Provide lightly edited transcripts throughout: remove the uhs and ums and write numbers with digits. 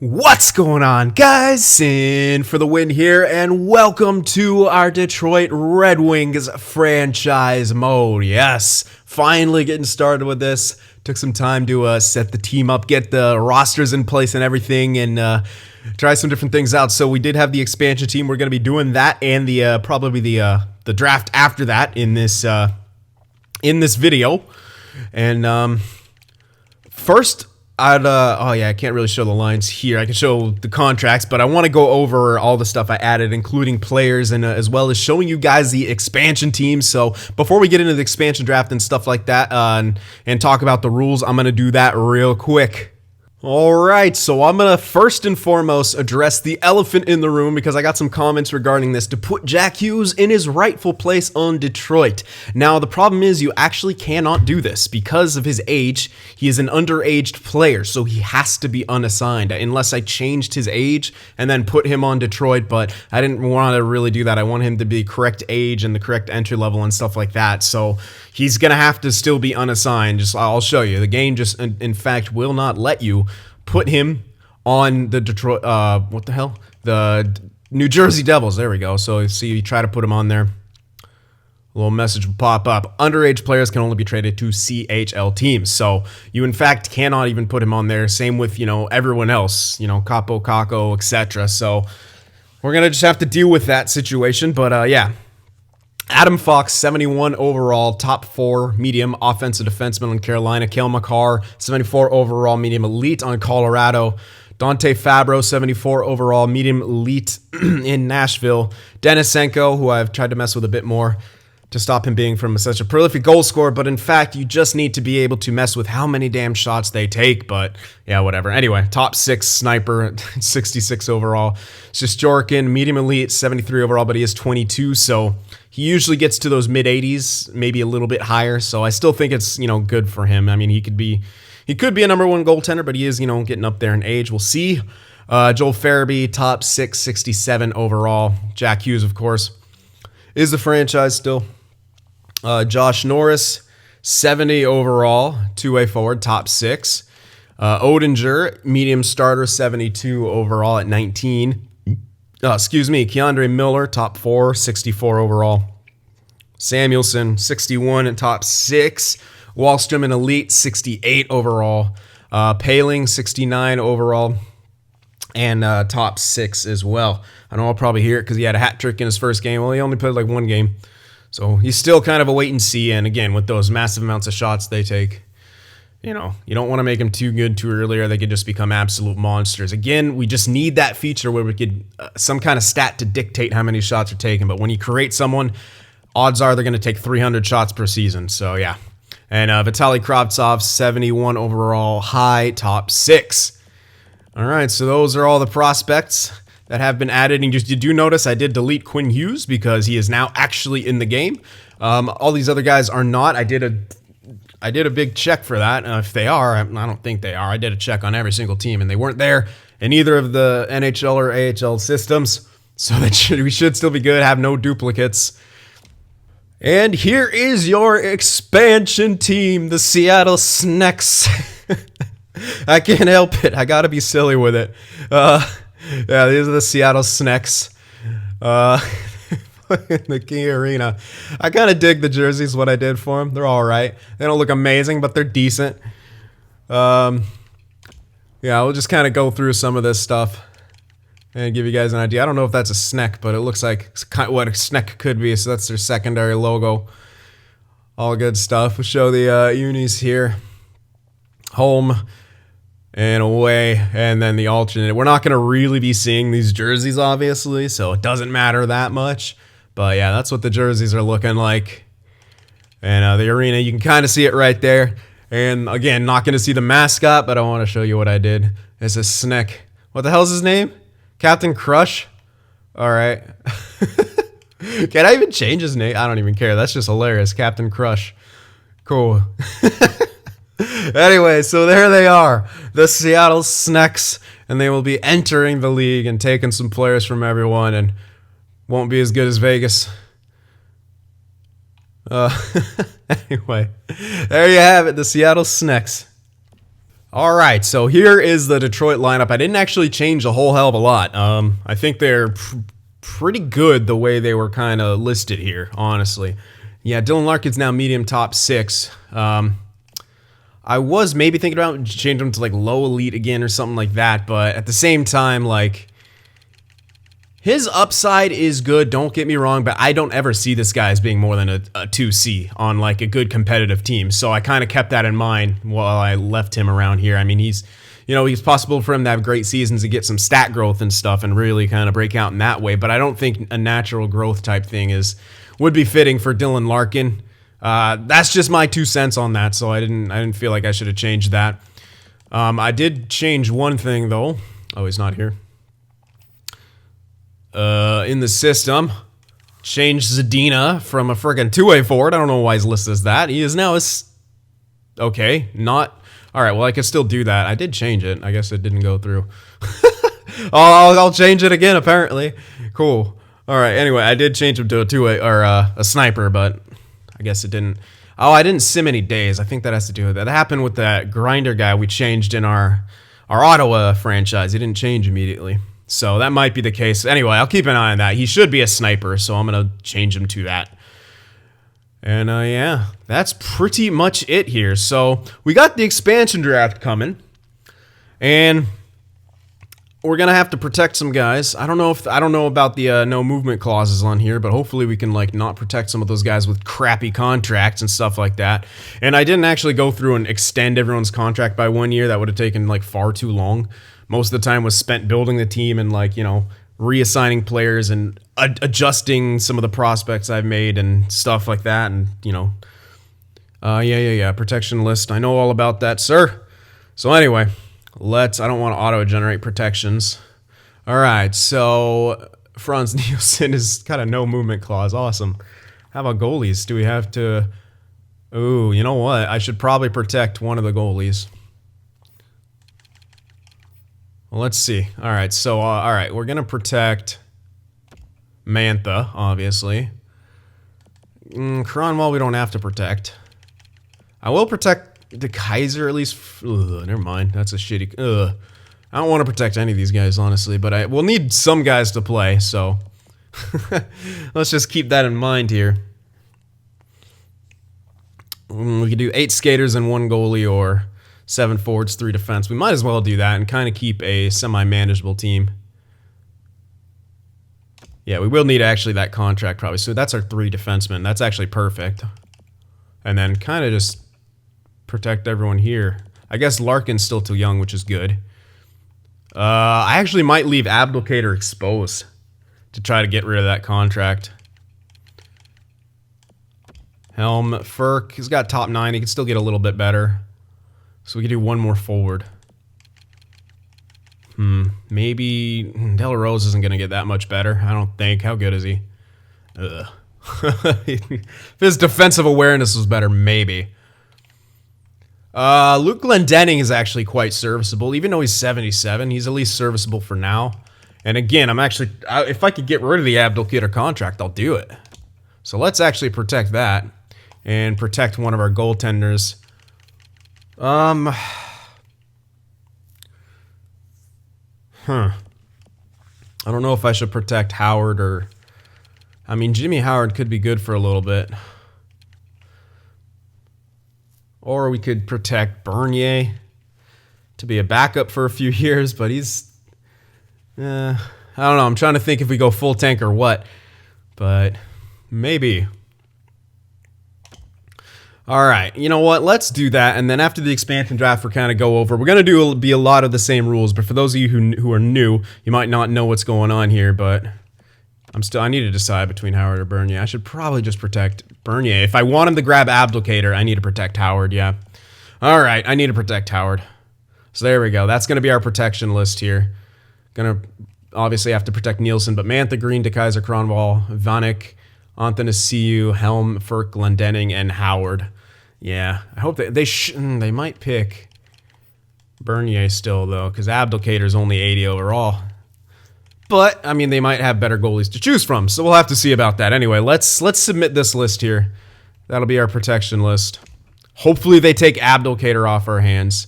What's going on, guys? Cyn for the win here, and welcome to our Detroit Red Wings franchise mode. Yes, finally getting started with this. Took some time to set the team up, get the rosters in place and everything, and try some different things out. So we did have the expansion team. We're going to be doing that and the probably the draft after that in this video. And first, I can't really show the lines here. I can show the contracts, but I want to go over all the stuff I added, including players, and as well as showing you guys the expansion teams. So before we get into the expansion draft and stuff like that, and talk about the rules, I'm going to do that real quick. Alright, so I'm going to first and foremost address the elephant in the room because I got some comments regarding this to put Jack Hughes in his rightful place on Detroit. Now, the problem is you actually cannot do this because of his age. He is an underaged player, so he has to be unassigned unless I changed his age and then put him on Detroit, but I didn't want to really do that. I want him to be correct age and the correct entry level and stuff like that, so he's going to have to still be unassigned. I'll show you. The game just, in fact, will not let you put him on the Detroit, the New Jersey Devils. There we go. So you see, you try to put him on there, a little message will pop up. Underage players can only be traded to CHL teams. So you, in fact, cannot even put him on there. Same with, everyone else, Capo, Kako, etc. So we're going to just have to deal with that situation. But, yeah. Adam Fox, 71 overall, top 4 medium offensive defenseman on Carolina. Cale Makar, 74 overall, medium elite on Colorado. Dante Fabro, 74 overall, medium elite in Nashville. Denisenko, who I've tried to mess with a bit more to stop him being from such a prolific goal scorer, but in fact, you just need to be able to mess with how many damn shots they take, but yeah, whatever. Anyway, top 6 sniper, 66 overall. Sjorkin, medium elite, 73 overall, but he is 22, so he usually gets to those mid-80s, maybe a little bit higher, so I still think it's, good for him. I mean, he could be a number 1 goaltender, but he is, getting up there in age. We'll see. Joel Farabee, top 6, 67 overall. Jack Hughes, of course, is the franchise still. Josh Norris, 70 overall, two-way forward, top 6. Odinger, medium starter, 72 overall at 19. Keandre Miller, top 4, 64 overall. Samuelson, 61 and top 6. Wallstrom, an elite, 68 overall. Paling, 69 overall. And top 6 as well. I know I'll probably hear it because he had a hat trick in his first game. Well, he only played like 1 game. So he's still kind of a wait and see. And again, with those massive amounts of shots they take, you don't want to make them too good too early or they could just become absolute monsters. Again, we just need that feature where we could, some kind of stat to dictate how many shots are taken. But when you create someone, odds are they're going to take 300 shots per season. So yeah. And Vitaly Kravtsov, 71 overall, high, top 6. All right, so those are all the prospects that have been added. And you do notice I did delete Quinn Hughes because he is now actually in the game. All these other guys are not. I did a big check for that. If they are, I don't think they are. I did a check on every single team, and they weren't there in either of the NHL or AHL systems. So we should still be good, have no duplicates. And here is your expansion team, the Seattle Snacks. I can't help it. I got to be silly with it. Yeah, these are the Seattle Snacks. In the Key Arena. I kind of dig the jerseys, what I did for them. They're all right. They don't look amazing, but they're decent. Yeah, we'll just kind of go through some of this stuff and give you guys an idea. I don't know if that's a snack, but it looks like what a snack could be. So that's their secondary logo. All good stuff. We'll show the unis here. Home and away, and then the alternate. We're not going to really be seeing these jerseys, obviously, so it doesn't matter that much. But yeah, that's what the jerseys are looking like. And the arena, you can kind of see it right there. And again, not going to see the mascot, but I want to show you what I did. It's a snack. What the hell's his name? Captain Crush? All right. Can I even change his name? I don't even care. That's just hilarious. Captain Crush. Cool. Anyway, so there they are, the Seattle Snacks, and they will be entering the league and taking some players from everyone, and won't be as good as Vegas. Anyway, there you have it, the Seattle Snacks. All right, so here is the Detroit lineup. I didn't actually change a whole hell of a lot. I think they're pretty good the way they were kind of listed here, honestly. Yeah, Dylan Larkin's now medium top 6. I was maybe thinking about changing him to like low elite again or something like that, but at the same time, like, his upside is good, don't get me wrong, but I don't ever see this guy as being more than a 2C on like a good competitive team. So I kind of kept that in mind while I left him around here. I mean, he's possible for him to have great seasons and get some stat growth and stuff and really kind of break out in that way, but I don't think a natural growth type thing would be fitting for Dylan Larkin. That's just my 2 cents on that, so I didn't feel like I should have changed that. I did change one thing though. Oh, he's not here. In the system, changed Zadina from a friggin' 2-way forward. I don't know why he's listed as that. He is now okay, not... Alright, well, I can still do that. I did change it. I guess it didn't go through. I'll change it again, apparently. Cool. Alright, anyway, I did change him to a 2-way, or a sniper, but I guess it didn't... Oh, I didn't sim any days. I think that has to do with that. That happened with that grinder guy we changed in our Ottawa franchise. He didn't change immediately. So that might be the case. Anyway, I'll keep an eye on that. He should be a sniper, so I'm going to change him to that. And yeah, that's pretty much it here. So we got the expansion draft coming, and we're going to have to protect some guys. I don't know about the no movement clauses on here, but hopefully we can like not protect some of those guys with crappy contracts and stuff like that. And I didn't actually go through and extend everyone's contract by 1 year. That would have taken like far too long. Most of the time was spent building the team and like, reassigning players and adjusting some of the prospects I've made and stuff like that. And, protection list. I know all about that, sir. So anyway, I don't want to auto-generate protections. All right, so Franz Nielsen is kind of no movement clause. Awesome. How about goalies? Do we have to... Ooh, you know what? I should probably protect one of the goalies. Well, let's see. All right, so we're gonna protect Mantha, obviously. Kronwall, we don't have to protect. I will protect the Kaiser at least. Ugh, never mind. That's a shitty. I don't want to protect any of these guys, honestly, but we'll need some guys to play. So let's just keep that in mind here. We could do 8 skaters and 1 goalie, or 7 forwards, 3 defense. We might as well do that and kind of keep a semi-manageable team. Yeah, we will need actually that contract probably. So that's our 3 defensemen. That's actually perfect. And then kind of just protect everyone here. I guess Larkin's still too young, which is good. I actually might leave Abdelkader exposed to try to get rid of that contract. Helm, Furk, he's got top 9. He can still get a little bit better. So we could do 1 more forward. Maybe Del Rose isn't going to get that much better. I don't think. How good is he? Ugh. If his defensive awareness was better, maybe. Luke Glendening is actually quite serviceable. Even though he's 77, he's at least serviceable for now. And again, if I could get rid of the Abdelkader contract, I'll do it. So let's actually protect that and protect one of our goaltenders. I don't know if I should protect Howard or... I mean, Jimmy Howard could be good for a little bit. Or we could protect Bernier to be a backup for a few years, but he's... I don't know. I'm trying to think if we go full tank or what. But maybe. All right, you know what? Let's do that, and then after the expansion draft, we're kind of go over. We're gonna be a lot of the same rules, but for those of you who are new, you might not know what's going on here. But I need to decide between Howard or Bernier. I should probably just protect Bernier. If I want him to grab Abdelkader, I need to protect Howard. Yeah. All right, I need to protect Howard. So there we go. That's gonna be our protection list here. Gonna obviously have to protect Nielsen, but Mantha, Green, DeKaiser, Kronwall, Vanek, Anthony, Helm, Furk, Glendening, and Howard. Yeah, I hope they might pick Bernier still, though, because Abdelkader's only 80 overall. But, I mean, they might have better goalies to choose from, so we'll have to see about that. Anyway, let's submit this list here. That'll be our protection list. Hopefully they take Abdelkader off our hands.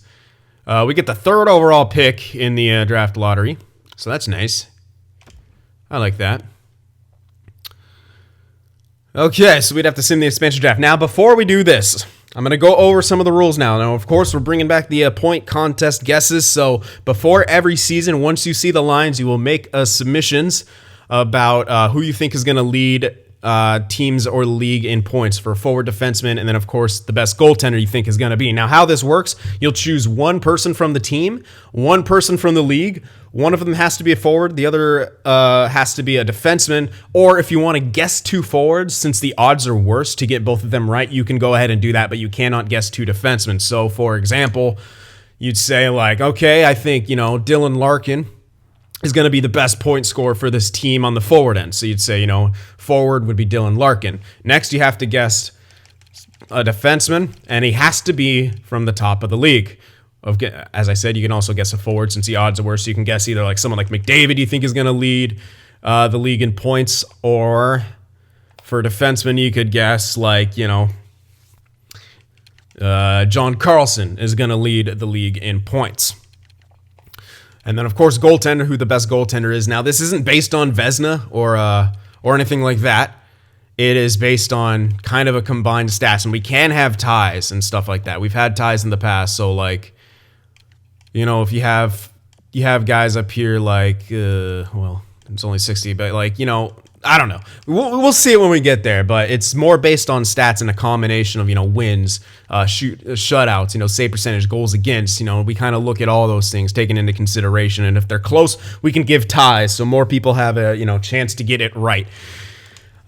We get the 3rd overall pick in the draft lottery, so that's nice. I like that. Okay, so we'd have to sim the expansion draft. Now, before we do this, I'm going to go over some of the rules now. Now, of course, we're bringing back the point contest guesses. So before every season, once you see the lines, you will make submissions about who you think is going to lead teams or league in points for forward, defenseman, and then, of course, the best goaltender you think is going to be. Now, how this works, you'll choose one person from the team, one person from the league. One of them has to be a forward, the other has to be a defenseman, or if you want to guess 2 forwards, since the odds are worse to get both of them right, you can go ahead and do that, but you cannot guess 2 defensemen. So, for example, you'd say, like, okay, I think, Dylan Larkin is going to be the best point scorer for this team on the forward end. So you'd say, forward would be Dylan Larkin. Next, you have to guess a defenseman, and he has to be from the top of the league. As I said, you can also guess a forward since the odds are worse. So you can guess either like someone like McDavid you think is going to lead the league in points, or for defenseman you could guess like, John Carlson is going to lead the league in points. And then, of course, goaltender, who the best goaltender is. Now, this isn't based on Vezina or anything like that. It is based on kind of a combined stats, and we can have ties and stuff like that. We've had ties in the past, so like, if you have guys up here like, well, it's only 60, but like, I don't know. We'll see it when we get there, but it's more based on stats and a combination of, wins, shutouts, save percentage, goals against, we kind of look at all those things taken into consideration. And if they're close, we can give ties so more people have a, chance to get it right.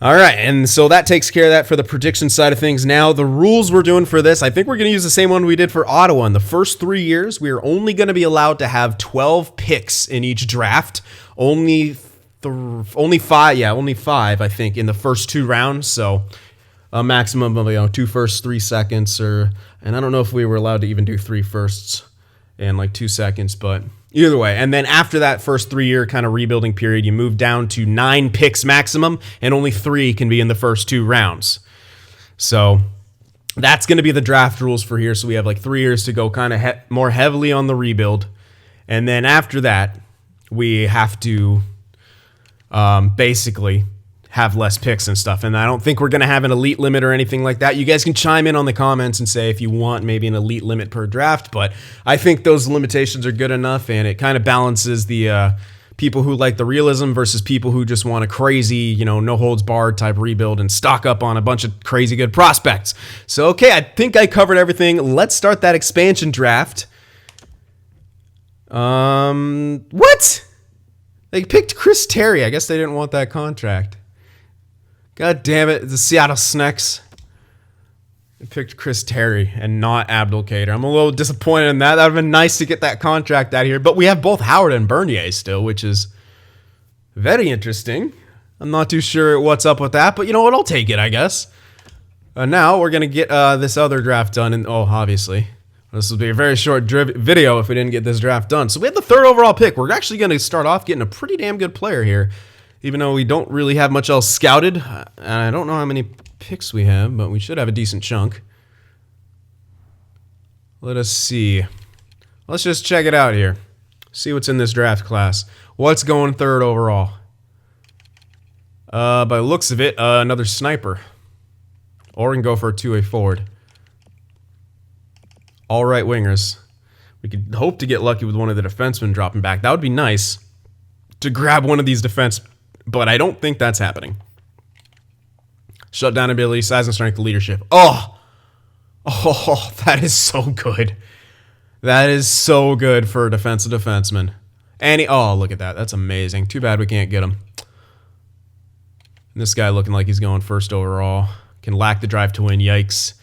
All right, and so that takes care of that for the prediction side of things. Now, the rules we're doing for this, I think we're going to use the same one we did for Ottawa. In the first 3 years, we are only going to be allowed to have 12 picks in each draft. Only 5, I think, in the first 2 rounds. So a maximum of 2 firsts, 3 seconds, and I don't know if we were allowed to even do 3 firsts and like 2 seconds, but either way. And then after that first 3-year kind of rebuilding period, you move down to 9 picks maximum, and only 3 can be in the first 2 rounds. So that's going to be the draft rules for here. So we have like 3 years to go kind of more heavily on the rebuild. And then after that, we have to basically have less picks and stuff. And I don't think we're going to have an elite limit or anything like that. You guys can chime in on the comments and say if you want maybe an elite limit per draft, but I think those limitations are good enough, and it kind of balances the people who like the realism versus people who just want a crazy, no holds barred type rebuild and stock up on a bunch of crazy good prospects. So, okay, I think I covered everything. Let's start that expansion draft. What? They picked Chris Terry. I guess they didn't want that contract. God damn it. The Seattle Snacks. They picked Chris Terry and not Abdul Kader. I'm a little disappointed in that. That would have been nice to get that contract out of here. But we have both Howard and Bernier still, which is very interesting. I'm not too sure what's up with that. But you know what? I'll take it, I guess. Now we're going to get this other draft done. And obviously, this will be a very short video if we didn't get this draft done. So we had the 3rd overall pick. We're actually going to start off getting a pretty damn good player here, even though we don't really have much else scouted. And I don't know how many picks we have, but we should have a decent chunk. Let us see. Let's just check it out here. See what's in this draft class. What's going 3rd overall? By the looks of it, another sniper. Or we can go for a 2-way forward. All right wingers. We could hope to get lucky with one of the defensemen dropping back. That would be nice to grab one of these defense, but I don't think that's happening. Shutdown ability, size and strength, leadership. Oh, that is so good. That is so good for a defensive defenseman. Look at that. That's amazing. Too bad we can't get him. And this guy looking like he's going 1st overall. Can lack the drive to win. Yikes.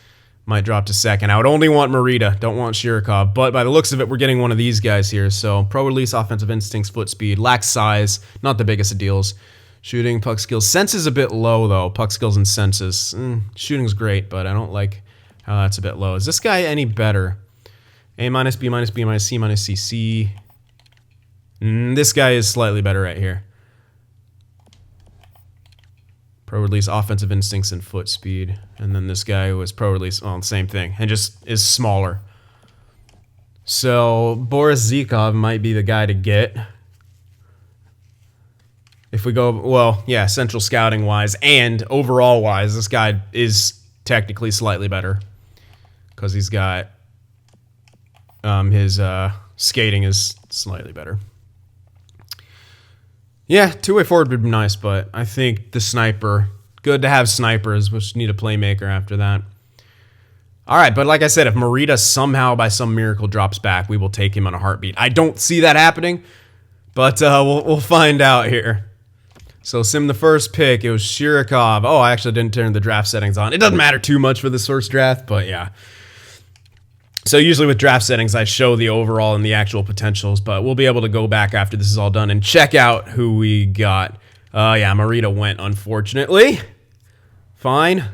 Might drop to 2nd. I would only want Marita. Don't want Shirokov. But by the looks of it, we're getting one of these guys here. So, pro release, offensive instincts, foot speed, lacks size. Not the biggest of deals. Shooting, puck skills. Sense is a bit low, though. Puck skills and senses. Shooting's great, but I don't like how that's a bit low. Is this guy any better? A minus, B minus, B minus, C minus, C, C. This guy is slightly better right here. Pro release, offensive instincts, and foot speed. And then this guy was pro release, same thing, and just is smaller. So Boris Zikov might be the guy to get. If we go, well, yeah, central scouting wise and overall wise, this guy is technically slightly better because he's got his skating is slightly better. Yeah, two-way forward would be nice, but I think the sniper, good to have snipers, which need a playmaker after that. All right, but like I said, if Marita somehow by some miracle drops back, we will take him on a heartbeat. I don't see that happening, but we'll find out here. So Sim, the first pick, it was Shirikov. Oh, I actually didn't turn the draft settings on. It doesn't matter too much for this first draft, but yeah. So usually with draft settings, I show the overall and the actual potentials, but we'll be able to go back after this is all done and check out who we got. Yeah, Marita went, unfortunately. Fine.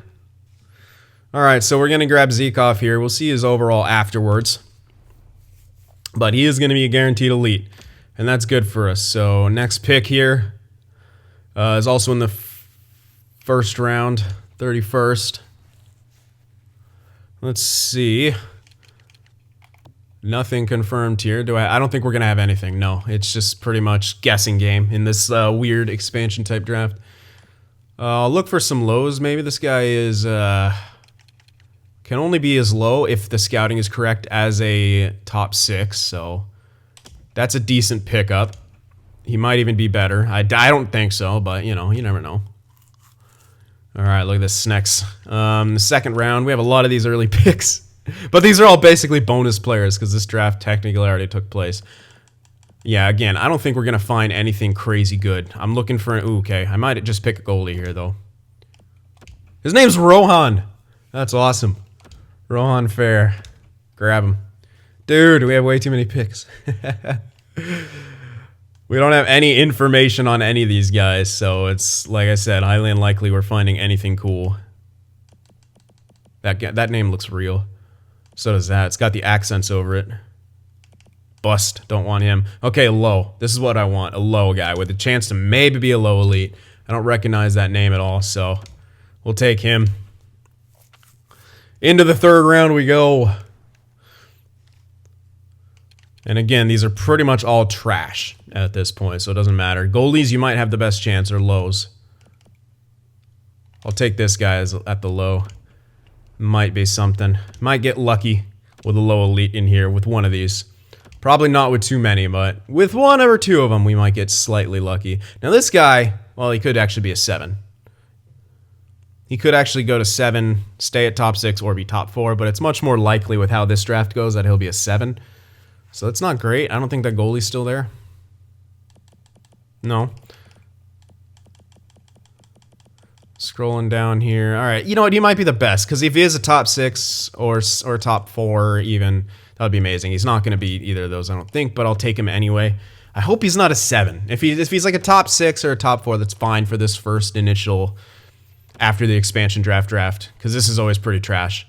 All right, so we're going to grab Zikov here. We'll see his overall afterwards. But he is going to be a guaranteed elite, and that's good for us. So next pick here. Is also in the first round, 31st. Let's see. Nothing confirmed here. I don't think we're going to have anything. No, it's just pretty much guessing game in this weird expansion type draft. I'll look for some lows. Maybe this guy is can only be as low if the scouting is correct as a top 6. So that's a decent pickup. He might even be better. I don't think so, but, you know, you never know. All right, look at this next. The second round, we have a lot of these early picks. But these are all basically bonus players because this draft technically already took place. Yeah, again, I don't think we're going to find anything crazy good. I'm looking for... Ooh, okay, I might just pick a goalie here, though. His name's Rohan. That's awesome. Rohan Fair. Grab him. Dude, we have way too many picks. We don't have any information on any of these guys, so it's, like I said, highly unlikely we're finding anything cool. That name looks real. So does that. It's got the accents over it. Bust. Don't want him. Okay, low. This is what I want. A low guy with a chance to maybe be a low elite. I don't recognize that name at all, so we'll take him. Into the third round we go. And again, these are pretty much all trash at this point, so it doesn't matter. Goalies, you might have the best chance, or lows. I'll take this guy at the low. Might be something. Might get lucky with a low elite in here with one of these. Probably not with too many, but with one or two of them, we might get slightly lucky. Now this guy, well, he could actually be a 7. He could actually go to 7, stay at top 6, or be top 4, but it's much more likely with how this draft goes that he'll be a 7. So that's not great. I don't think that goalie's still there. No. Scrolling down here. All right. You know what? He might be the best because if he is a top 6 or top 4 even, that would be amazing. He's not going to be either of those, I don't think, but I'll take him anyway. I hope he's not a 7. If he's like a top 6 or a top 4, that's fine for this first initial after the expansion draft because this is always pretty trash.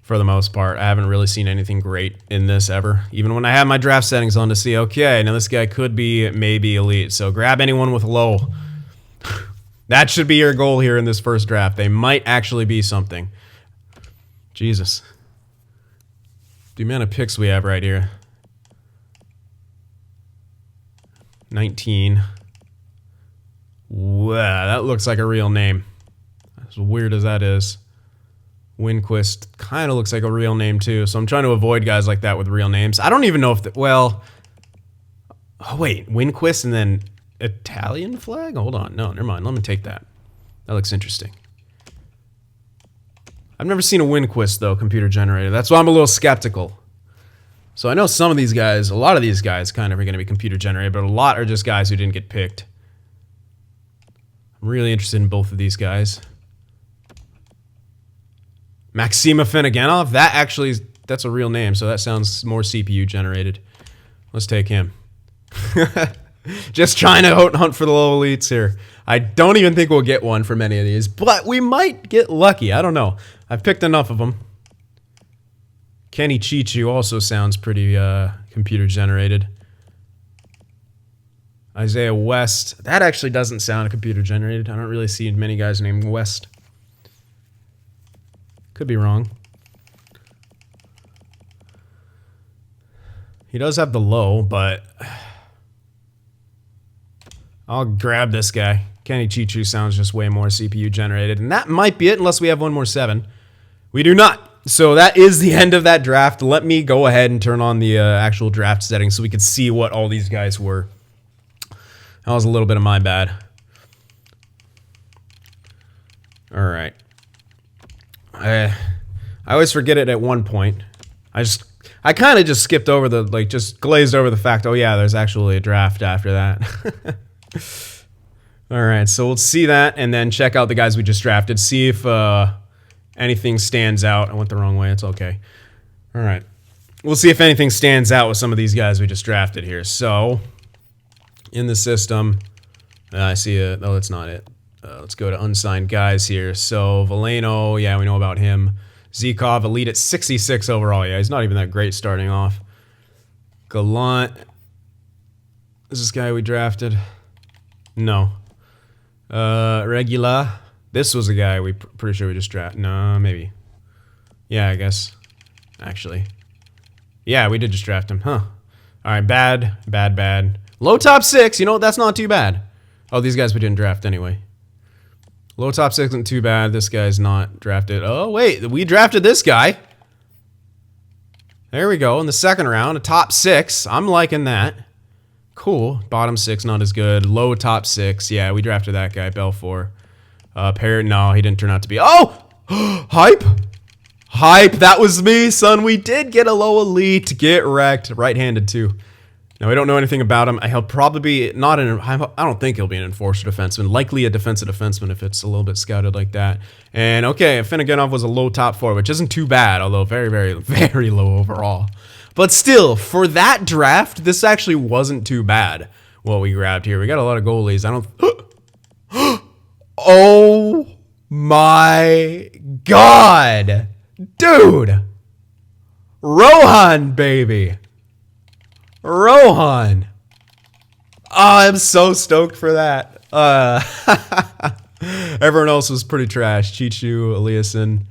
For the most part, I haven't really seen anything great in this ever. Even when I have my draft settings on to see, okay, now this guy could be maybe elite. So grab anyone with low. That should be your goal here in this first draft. They might actually be something. Jesus. The amount of picks we have right here. 19. Wow, that looks like a real name. As weird as that is. Winquist kind of looks like a real name too, so I'm trying to avoid guys like that with real names. I don't even know if well, oh wait, Winquist and then Italian flag? Hold on, no, never mind. Let me take that. That looks interesting. I've never seen a Winquist though, computer generated. That's why I'm a little skeptical. So I know some of these guys, a lot of these guys kind of are going to be computer generated, but a lot are just guys who didn't get picked. I'm really interested in both of these guys. Maxima Finneganov, that's a real name, so that sounds more CPU generated. Let's take him. Just trying to hunt for the low elites here. I don't even think we'll get one from any of these, but we might get lucky. I don't know. I've picked enough of them. Kenny Chichu also sounds pretty computer generated. Isaiah West, that actually doesn't sound computer generated. I don't really see many guys named West. Could be wrong. He does have the low, but I'll grab this guy. Kenny Chichu sounds just way more CPU generated, and that might be it unless we have one more 7. We do not. So that is the end of that draft. Let me go ahead and turn on the actual draft settings so we can see what all these guys were. That was a little bit of my bad. All right. I always forget it at one point. I kind of just skipped over the, like, just glazed over the fact, oh yeah, there's actually a draft after that. All right, so we'll see that and then check out the guys we just drafted. See if anything stands out. I went the wrong way. It's okay. All right. We'll see if anything stands out with some of these guys we just drafted here. So, in the system, I see it. Oh, that's not it. Let's go to unsigned guys here. So, Veleno, yeah, we know about him. Zikov, elite at 66 overall. Yeah, he's not even that great starting off. Gallant. Is this guy we drafted? No. Regula. This was a guy we pretty sure we just drafted. No, maybe. Yeah, I guess. Actually. Yeah, we did just draft him. Huh. Alright, bad. Low top 6. You know what? That's not too bad. Oh, these guys we didn't draft anyway. Low top 6 isn't too bad. This guy's not drafted. Oh, wait. We drafted this guy. There we go. In the second round, a top 6. I'm liking that. Cool. Bottom 6, not as good. Low top 6. Yeah, we drafted that guy. Belfour. Parrot, no, he didn't turn out to be. Oh! Hype! Hype, that was me, son. We did get a low elite. Get wrecked. Right-handed, too. Now, we don't know anything about him. He'll probably be not an... I don't think he'll be an enforcer defenseman. Likely a defensive defenseman if it's a little bit scouted like that. And, okay, Finneganov was a low top 4, which isn't too bad, although very, very, very low overall. But still, for that draft, this actually wasn't too bad, what we grabbed here. We got a lot of goalies. I don't... Oh my god! Dude! Rohan, baby! Rohan! Oh, I'm so stoked for that. Everyone else was pretty trash. Chichu, Eliasson.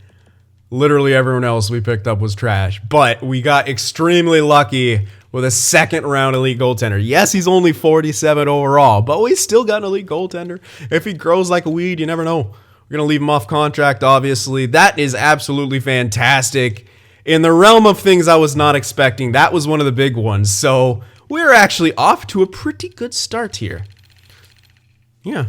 Literally everyone else we picked up was trash. But we got extremely lucky with a second round elite goaltender. Yes, he's only 47 overall, but we still got an elite goaltender. If he grows like a weed, you never know. We're going to leave him off contract, obviously. That is absolutely fantastic. In the realm of things I was not expecting, that was one of the big ones. So we're actually off to a pretty good start here. Yeah.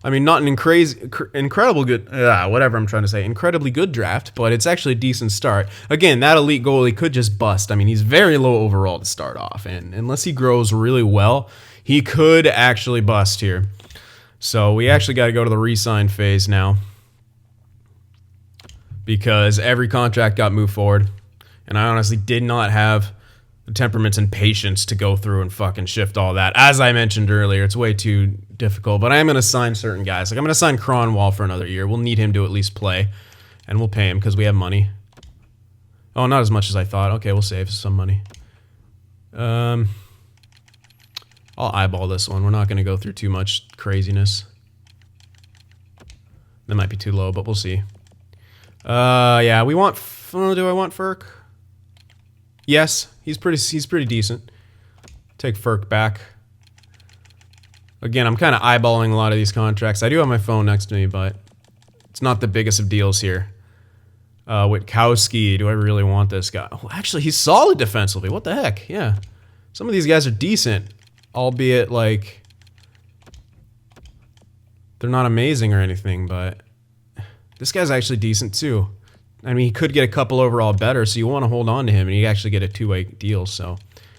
I mean, not an incredible good, whatever I'm trying to say, incredibly good draft, but it's actually a decent start. Again, that elite goalie could just bust. I mean, he's very low overall to start off, and unless he grows really well, he could actually bust here. So we actually got to go to the re-sign phase now because every contract got moved forward, and I honestly did not have the temperaments and patience to go through and fucking shift all that. As I mentioned earlier, it's way too difficult, but I am going to sign certain guys. Like, I'm going to sign Cronwall for another year. We'll need him to at least play, and we'll pay him because we have money. Oh, not as much as I thought. Okay, we'll save some money. I'll eyeball this one. We're not going to go through too much craziness. That might be too low, but we'll see. Yeah, we want... do I want Ferk? Yes, he's pretty decent. Take Ferk back. Again, I'm kind of eyeballing a lot of these contracts. I do have my phone next to me, but it's not the biggest of deals here. Witkowski, do I really want this guy? Oh, actually, he's solid defensively. What the heck? Yeah. Some of these guys are decent, albeit, like, they're not amazing or anything, but this guy's actually decent, too. I mean, he could get a couple overall better, so you want to hold on to him, and you actually get a two-way deal, so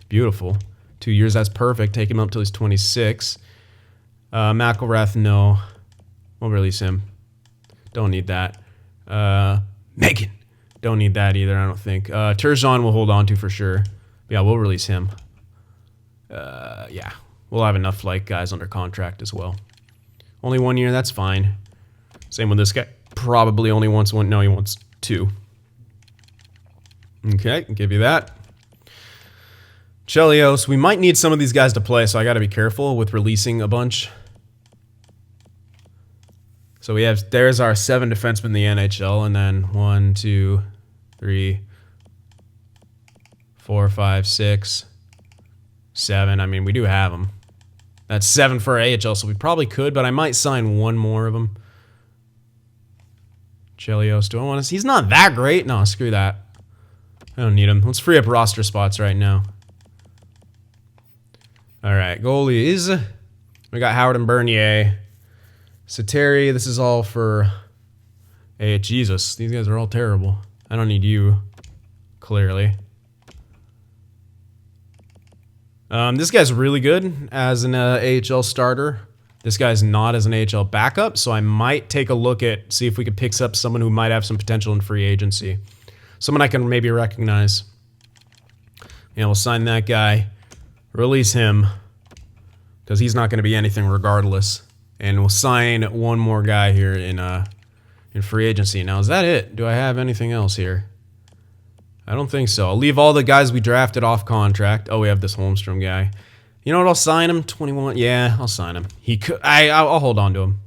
beautiful. 2 years, that's perfect. Take him up till he's 26. McElrath, no. We'll release him. Don't need that. Megan. Don't need that either, I don't think. Turgeon we'll hold on to for sure. Yeah, we'll release him. Yeah. We'll have enough, like, guys under contract as well. Only 1 year, that's fine. Same with this guy. Probably only wants one. No, he wants 2. Okay, give you that. Chelios, we might need some of these guys to play, so I got to be careful with releasing a bunch. So we have, there's our 7 defensemen in the NHL, and then 1, 2, 3, 4, 5, 6, 7. I mean, we do have them. That's 7 for AHL, so we probably could, but I might sign one more of them. Chelios, do I want to? He's not that great. No, screw that. I don't need him. Let's free up roster spots right now. All right, goalies. We got Howard and Bernier. Sateri, this is all for... Hey, Jesus, these guys are all terrible. I don't need you, clearly. This guy's really good as an AHL starter. This guy's not as an AHL backup, so I might take a look at, see if we could pick up someone who might have some potential in free agency. Someone I can maybe recognize. Yeah, we'll sign that guy, release him, because he's not going to be anything regardless. And we'll sign one more guy here in free agency. Now, is that it? Do I have anything else here? I don't think so. I'll leave all the guys we drafted off contract. Oh, we have this Holmstrom guy. You know what? I'll sign him. 21. Yeah, I'll sign him. He could. I'll hold on to him.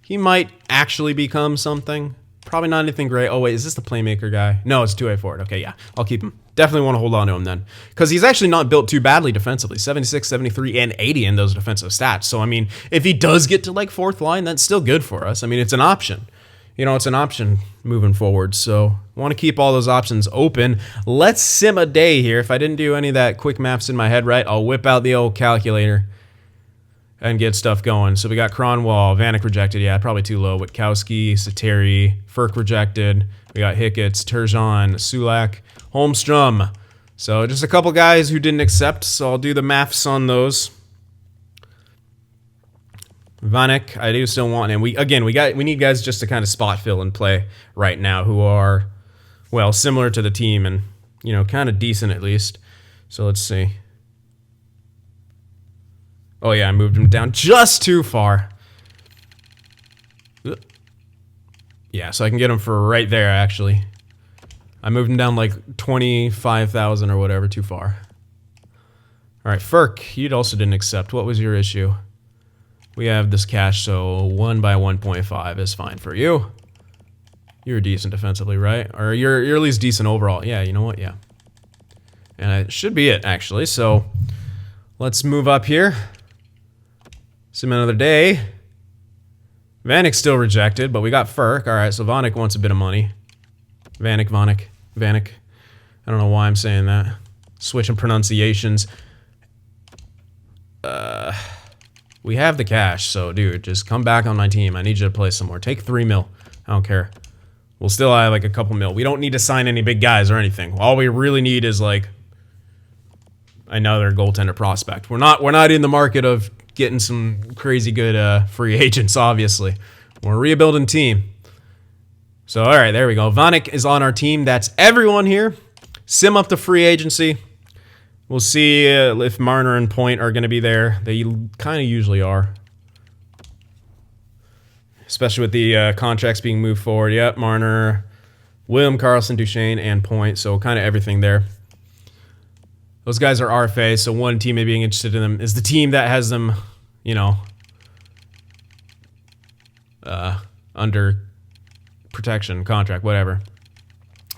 He might actually become something. Probably not anything great. Oh wait, is this the playmaker guy? No, it's 2A forward. Okay, yeah, I'll keep him. Definitely want to hold on to him then, because he's actually not built too badly defensively. 76, 73, and 80 in those defensive stats. So I mean, if he does get to like 4th line, that's still good for us. I mean, it's an option. You know, it's an option moving forward. So I want to keep all those options open. Let's sim a day here. If I didn't do any of that quick maths in my head right, I'll whip out the old calculator and get stuff going. So we got Cronwall, Vanek rejected. Yeah, probably too low. Witkowski, Sateri, Firk rejected. We got Hicketts, Turgeon, Sulak, Holmstrom. So just a couple guys who didn't accept. So I'll do the maths on those. Vanek, I do still want him. We need guys just to kind of spot fill and play right now who are, well, similar to the team and, you know, kind of decent at least. So let's see. Oh yeah, I moved him down just too far. Yeah, so I can get him for right there actually. I moved him down like 25,000 or whatever, too far. All right, Firk, you also didn't accept. What was your issue? We have this cash, so 1 by 1.5 is fine for you. You're decent defensively, right? Or you're at least decent overall. Yeah, you know what? Yeah. And it should be it, actually. So let's move up here. Sim another day. Vanek's still rejected, but we got Firk. All right, so Vanek wants a bit of money. Vanek. I don't know why I'm saying that. Switching pronunciations. We have the cash, so dude, just come back on my team. I need you to play some more. Take 3 mil. I don't care. We'll still have like a couple mil. We don't need to sign any big guys or anything. All we really need is like another goaltender prospect. We're not in the market of getting some crazy good free agents, obviously. We're a rebuilding team. So all right, there we go. Vanek is on our team. That's everyone here. Sim up the free agency. We'll see if Marner and Point are going to be there. They kind of usually are. Especially with the contracts being moved forward. Yep, Marner, William Karlsson, Duchesne, and Point. So kind of everything there. Those guys are RFA, so one team maybe being interested in them is the team that has them, you know, under protection, contract, whatever.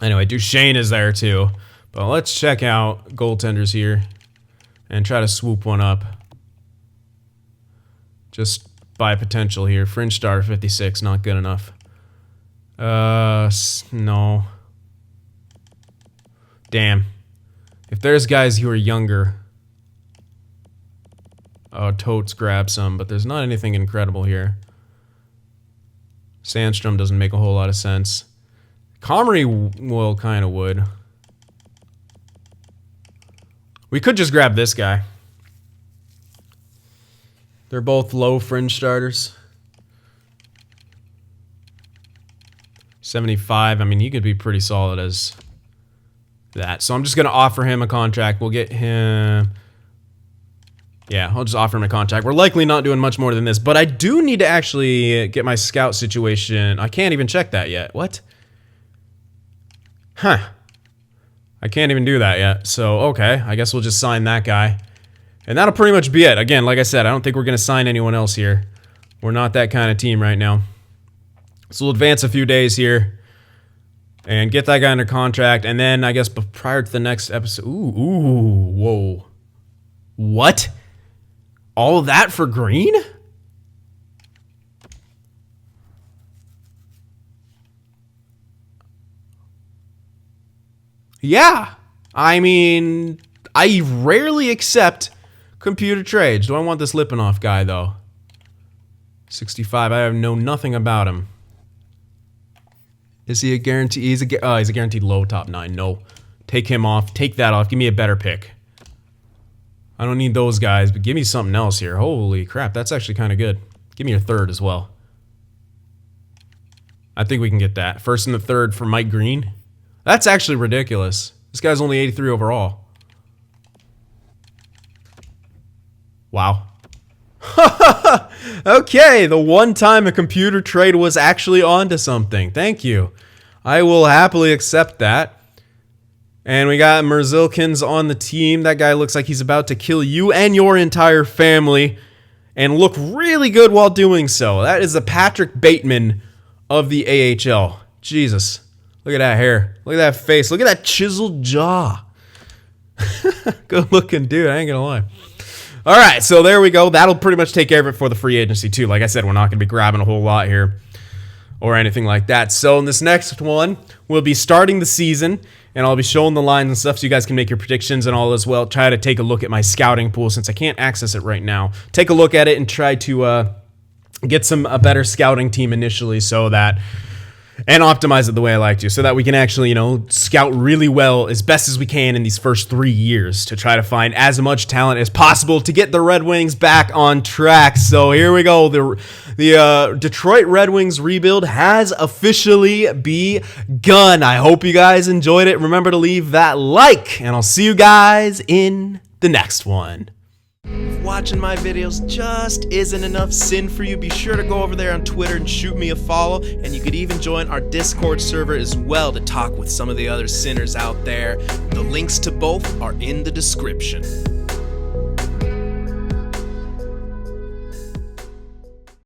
Anyway, Duchesne is there too. But let's check out goaltenders here and try to swoop one up. Just by potential here. Fringe star 56, not good enough. No. Damn. If there's guys who are younger, oh, totes grab some, but there's not anything incredible here. Sandstrom doesn't make a whole lot of sense. Comrie will kind of would. We could just grab this guy. They're both low fringe starters. 75. I mean, he could be pretty solid as that. So I'm just going to offer him a contract. We'll get him... Yeah, I'll just offer him a contract. We're likely not doing much more than this, but I do need to actually get my scout situation. I can't even check that yet. What? Huh. I can't even do that yet. So, okay, I guess we'll just sign that guy. And that'll pretty much be it. Again, like I said, I don't think we're going to sign anyone else here. We're not that kind of team right now. So we'll advance a few days here and get that guy under contract. And then I guess prior to the next episode... Ooh, whoa. What? All that for green? Yeah. I mean, I rarely accept computer trades. Do I want this Lipinoff guy, though? 65. I know nothing about him. Is he a guarantee? He's a guaranteed low top 9. No. Take him off. Take that off. Give me a better pick. I don't need those guys, but give me something else here. Holy crap, that's actually kind of good. Give me your third as well. I think we can get that. First and the third for Mike Green. That's actually ridiculous. This guy's only 83 overall. Wow. Okay, the one time a computer trade was actually onto something. Thank you. I will happily accept that. And we got Merzilkins on the team. That guy looks like he's about to kill you and your entire family and look really good while doing so. That is the Patrick Bateman of the AHL. Jesus. Look at that hair. Look at that face. Look at that chiseled jaw. Good looking dude, I ain't gonna lie. All right, so there we go. That'll pretty much take care of it for the free agency too. Like I said, we're not going to be grabbing a whole lot here or anything like that. So in this next one, we'll be starting the season, and I'll be showing the lines and stuff so you guys can make your predictions and all as well. Try to take a look at my scouting pool since I can't access it right now. Take a look at it and try to get a better scouting team initially so that... and optimize it the way I like to so that we can actually, scout really well as best as we can in these first 3 years to try to find as much talent as possible to get the Red Wings back on track. So here we go. The Detroit Red Wings rebuild has officially begun. I hope you guys enjoyed it. Remember to leave that like, and I'll see you guys in the next one. If watching my videos just isn't enough sin for you, be sure to go over there on Twitter and shoot me a follow, and you could even join our Discord server as well to talk with some of the other sinners out there. The links to both are in the description.